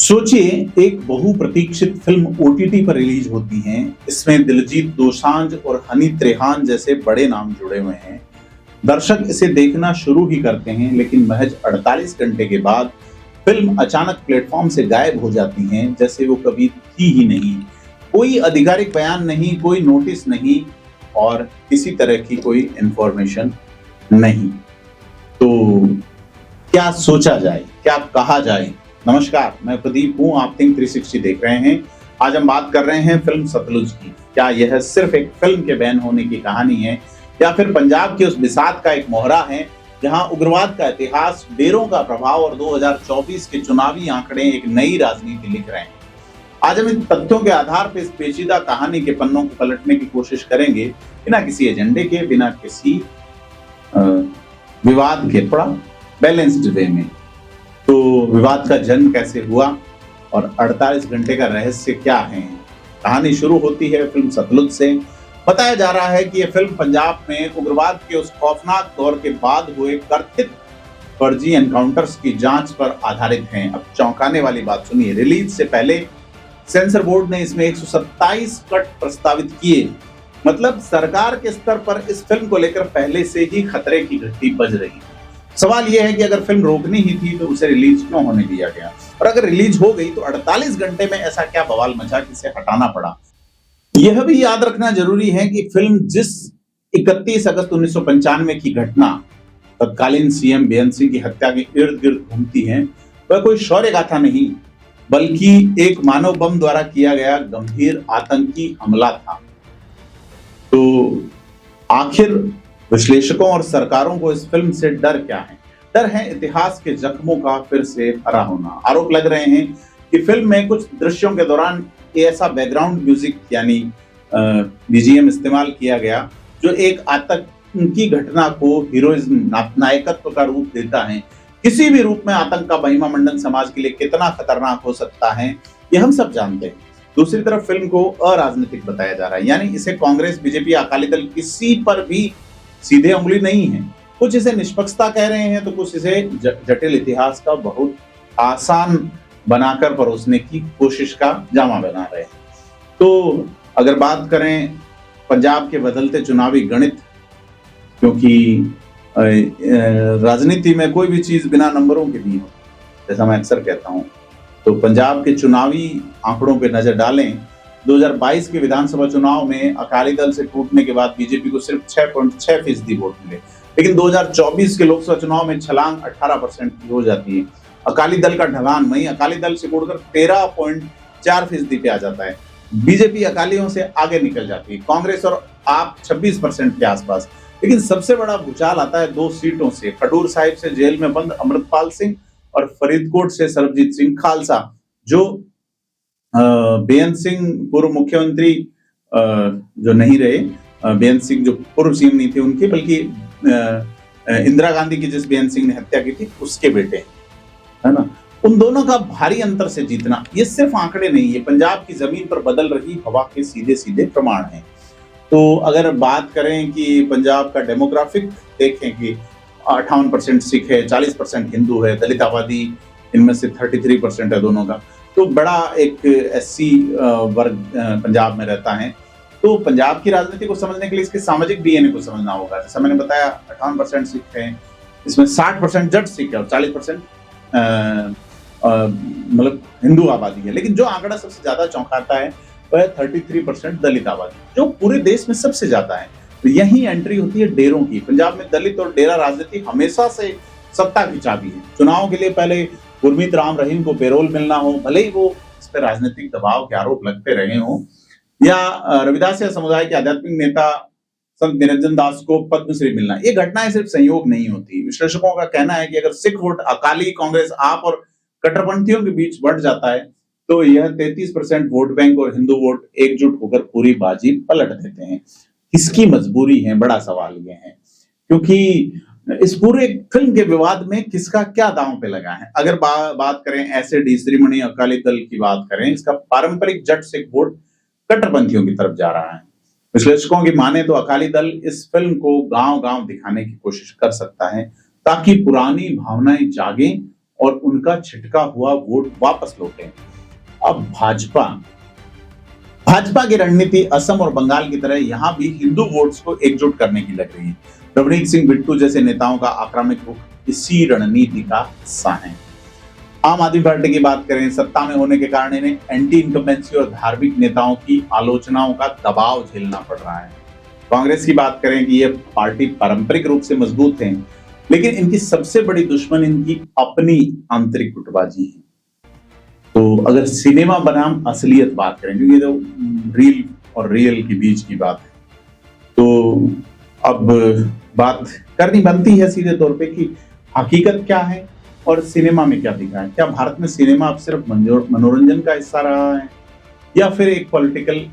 सोचिए, एक बहुप्रतीक्षित फिल्म ओटीटी पर रिलीज होती है। इसमें दिलजीत दोसांझ और हनी त्रेहान जैसे बड़े नाम जुड़े हुए हैं। दर्शक इसे देखना शुरू ही करते हैं, लेकिन महज 48 घंटे के बाद फिल्म अचानक प्लेटफॉर्म से गायब हो जाती है, जैसे वो कभी थी ही नहीं। कोई आधिकारिक बयान नहीं, कोई नोटिस नहीं और किसी तरह की कोई इंफॉर्मेशन नहीं। तो क्या सोचा जाए, क्या कहा जाए? नमस्कार, मैं प्रदीप हूं, आप थिंक 360 देख रहे हैं। आज हम बात कर रहे हैं फिल्म सतलुज की। क्या यह सिर्फ एक फिल्म के बैन होने की कहानी है, या फिर पंजाब के उस बिसात का एक मोहरा है जहां उग्रवाद का इतिहास, डेरों का प्रभाव और 2024 के चुनावी आंकड़े एक नई राजनीति लिख रहे हैं? आज हम इन तथ्यों के आधार पर इस पेचीदा कहानी के पन्नों को पलटने की कोशिश करेंगे, बिना किसी एजेंडे के, बिना किसी विवाद के, थोड़ा बैलेंस्ड वे में। तो विवाद का जन्म कैसे हुआ और 48 घंटे का रहस्य क्या है? कहानी शुरू होती है फिल्म सतलुज से। बताया जा रहा है कि यह फिल्म पंजाब में उग्रवाद के उस खौफनाक दौर के बाद हुए कथित फर्जी एनकाउंटर्स की जांच पर आधारित है। अब चौंकाने वाली बात सुनिए, रिलीज से पहले सेंसर बोर्ड ने इसमें 127 कट प्रस्तावित किए। मतलब सरकार के स्तर पर इस फिल्म को लेकर पहले से ही खतरे की घंटी बज रही है। सवाल यह है कि अगर फिल्म रोकनी ही थी तो उसे रिलीज क्यों होने दिया गया, और अगर रिलीज हो गई तो 48 घंटे में ऐसा क्या बवाल मचा कि इसे हटाना पड़ा। यह भी याद रखना जरूरी है कि फिल्म जिस 31 अगस्त 1995 की घटना, तत्कालीन सीएम बेअंत सिंह की हत्या के इर्द गिर्द घूमती है, वह कोई शौर्य गाथा नहीं, बल्कि एक मानव बम द्वारा किया गया गंभीर आतंकी हमला था। तो आखिर विश्लेषकों और सरकारों को इस फिल्म से डर क्या है? डर है इतिहास के जख्मों का फिर से भरा होना। आरोप लग रहे हैं कि फिल्म में कुछ दृश्यों के दौरान ऐसा बैकग्राउंड म्यूजिक यानी बीजीएम इस्तेमाल किया गया जो एक आतंकी घटना को हीरोइज्म, नायकत्व का रूप देता है। किसी भी रूप में आतंक का महिमा मंडन समाज के लिए कितना खतरनाक हो सकता है, ये हम सब जानते हैं। दूसरी तरफ फिल्म को अराजनीतिक बताया जा रहा है, यानी इसे कांग्रेस, बीजेपी, अकाली दल किसी पर भी सीधे उंगली नहीं है। कुछ इसे निष्पक्षता कह रहे हैं तो कुछ इसे जटिल इतिहास का बहुत आसान बनाकर परोसने की कोशिश का जामा बना रहे हैं। तो अगर बात करें पंजाब के बदलते चुनावी गणित, क्योंकि राजनीति में कोई भी चीज बिना नंबरों के नहीं होती, जैसा मैं अक्सर कहता हूं। तो पंजाब के चुनावी आंकड़ों पर नजर डालें। 2022 के विधानसभा चुनाव में अकाली दल से टूटने के बाद बीजेपी को सिर्फ 6.6% वोट मिले, लेकिन 2024 के लोकसभा चुनाव में छलांग 18% की हो जाती है। अकाली दल का ढलान, वहीं अकाली दल से बढ़कर 13.4% पे आ जाता है। बीजेपी अकालियों से आगे निकल जाती है। कांग्रेस और आप 26% के आसपास। लेकिन सबसे बड़ा भूचाल आता है 2 सीटों से, खडूर साहिब से जेल में बंद अमृतपाल सिंह और फरीदकोट से सरबजीत सिंह खालसा, जो बेअंत सिंह पूर्व मुख्यमंत्री जो नहीं रहे, बेअंत सिंह जो पूर्व सीएम नहीं थे उनके, बल्कि इंदिरा गांधी की जिस बेअंत सिंह ने हत्या की थी उसके बेटे, है ना। उन दोनों का भारी अंतर से जीतना, ये सिर्फ आंकड़े नहीं, ये पंजाब की जमीन पर बदल रही हवा के सीधे सीधे प्रमाण हैं। तो अगर बात करें कि पंजाब का डेमोग्राफिक देखें कि 58% सिख है, 40% हिंदू है, दलित आबादी इनमें से 33% है दोनों का। तो बड़ा एक एससी वर्ग पंजाब में रहता है। तो पंजाब की राजनीति को समझने के लिए इसके सामाजिक डीएनए को समझना होगा। जैसा मैंने बताया, 58% सिख हैं, इसमें 60% जट सिख है और 40% मतलब हिंदू आबादी है। लेकिन जो आंकड़ा सबसे ज्यादा चौंकाता है वह 33% दलित आबादी, जो पूरे देश में सबसे ज्यादा है। तो यही एंट्री होती है डेरों की। पंजाब में दलित और डेरा राजनीति हमेशा से सत्ता की चाबी है। चुनाव के लिए पहले गुरमीत राम रहीम को पेरोल मिलना हो, भले ही वो इस पर राजनीतिक दबाव के आरोप लगते रहे हों, या रविदासिया समुदाय के आध्यात्मिक नेता संत निरंजन दास को पद्मश्री मिलना, ये घटनाएं सिर्फ संयोग नहीं होती। विश्लेषकों का कहना है कि अगर सिख वोट अकाली, कांग्रेस, आप और कट्टरपंथियों के बीच बढ़ जाता है तो यह 33% वोट बैंक और हिंदू वोट एकजुट होकर पूरी बाजी पलट देते हैं। किसकी मजबूरी है, बड़ा सवाल यह है। क्योंकि इस पूरे फिल्म के विवाद में किसका क्या दांव पे लगा है? अगर बात करें ऐसे डी श्रीमणी अकाली दल की बात करें, इसका पारंपरिक जट सिख वोट कट्टरपंथियों की तरफ जा रहा है। विश्लेषकों की माने तो अकाली दल इस फिल्म को गांव-गांव दिखाने की कोशिश कर सकता है, ताकि पुरानी भावनाएं जागें और उनका छिटका हुआ वोट वापस लौटे। अब भाजपा की रणनीति असम और बंगाल की तरह यहां भी हिंदू वोट्स को एकजुट करने की लग रही है। रवनीत सिंह बिट्टू जैसे नेताओं का आक्रामक रुख इसी रणनीति का हिस्सा है। आम आदमी पार्टी की बात करें, सत्ता में होने के कारण इन्हें एंटी इनकम्बेंसी और धार्मिक नेताओं की आलोचनाओं का दबाव झेलना पड़ रहा है। कांग्रेस की बात करें कि यह पार्टी पारंपरिक रूप से मजबूत है, लेकिन इनकी सबसे बड़ी दुश्मन इनकी अपनी आंतरिक गुटबाजी है। तो अगर सिनेमा बनाम असलियत बात करें, क्योंकि तो रील और रियल के बीच की बात है, तो अब बात करनी बनती है सीधे तौर पे कि हकीकत क्या है और सिनेमा में क्या दिखा है। क्या भारत में सिनेमा अब सिर्फ मनोरंजन का हिस्सा रहा है या फिर एक पॉलिटिकल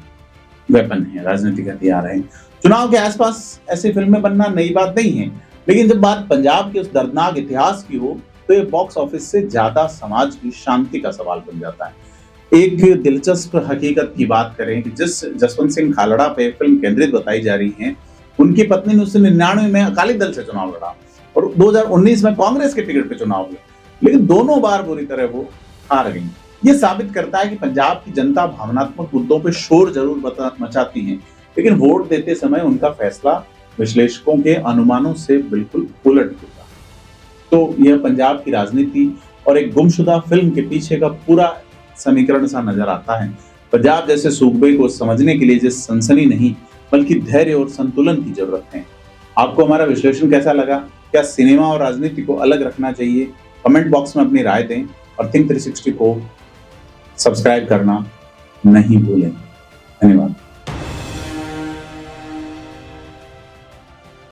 वेपन है, राजनीतिक हथियार है। चुनाव के आसपास ऐसी फिल्में बनना नई बात नहीं है, लेकिन जब बात पंजाब के उस दर्दनाक इतिहास की हो तो ये बॉक्स ऑफिस से ज्यादा समाज की शांति का सवाल बन जाता है। एक दिलचस्प हकीकत की बात करें कि जिस जसवंत सिंह खालड़ा पे फिल्म केंद्रित बताई जा रही है, उनकी पत्नी ने 1999 में अकाली दल से चुनाव लड़ा और 2019 में कांग्रेस के टिकट पे चुनाव लड़ा, लेकिन दोनों बार बुरी तरह वो हार गई। ये साबित करता है कि पंजाब की जनता भावनात्मक मुद्दों पे शोर जरूर मचाती है, लेकिन वोट देते समय उनका फैसला विश्लेषकों के अनुमानों से बिल्कुल उलट होता है। तो यह पंजाब की राजनीति और एक गुमशुदा फिल्म के पीछे का पूरा समीकरण सा नजर आता है। पंजाब जैसे सूबे को समझने के लिए जिस सनसनी नहीं बल्कि धैर्य और संतुलन की जरूरत है। आपको हमारा विश्लेषण कैसा लगा? क्या सिनेमा और राजनीति को अलग रखना चाहिए? कमेंट बॉक्स में अपनी राय दें और थिंक 360 को सब्सक्राइब करना नहीं भूलें। धन्यवाद।